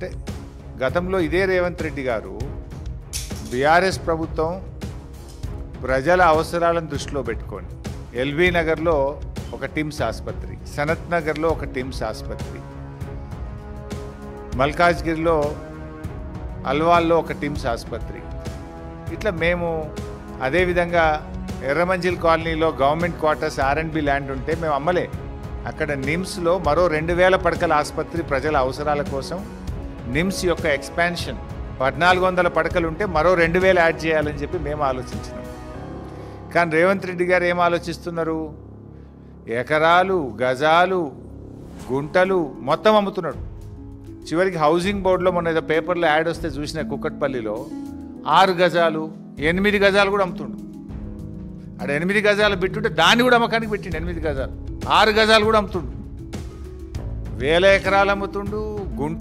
అంటే గతంలో ఇదే రేవంత్ రెడ్డి గారు బీఆర్ఎస్ ప్రభుత్వం ప్రజల అవసరాలను దృష్టిలో పెట్టుకొని ఎల్బీ నగర్లో ఒక టిమ్స్ ఆసుపత్రి, సనత్ నగర్లో ఒక టిమ్స్ ఆసుపత్రి, మల్కాజ్గిరిలో అల్వాల్లో ఒక టిమ్స్ ఆసుపత్రి, ఇట్లా మేము అదేవిధంగా ఎర్రమంజిల్ కాలనీలో గవర్నమెంట్ క్వార్టర్స్ R&B ల్యాండ్ ఉంటే మేము అమ్మలే. అక్కడ నిమ్స్లో మరో 2000 పడకల ఆసుపత్రి ప్రజల అవసరాల కోసం నిమ్స్ యొక్క ఎక్స్పాన్షన్ 1400 పడకలు ఉంటే మరో 2000 యాడ్ చేయాలని చెప్పి మేము ఆలోచించినాం. కానీ రేవంత్ రెడ్డి గారు ఏం ఆలోచిస్తున్నారు? ఎకరాలు, గజాలు, గుంటలు మొత్తం అమ్ముతున్నాడు. చివరికి హౌసింగ్ బోర్డులో మొన్న ఏదో పేపర్లో యాడ్ వస్తే చూసిన కుక్కట్పల్లిలో 6 గజాలు 8 గజాలు కూడా అమ్ముతుండు. అక్కడ 8 గజాలు పెట్టుంటే దాన్ని కూడా అమ్మకానికి పెట్టిండు. 8 గజాలు 6 గజాలు కూడా అమ్ముతుండు. 1000 ఎకరాలు అమ్ముతుండు. గుంట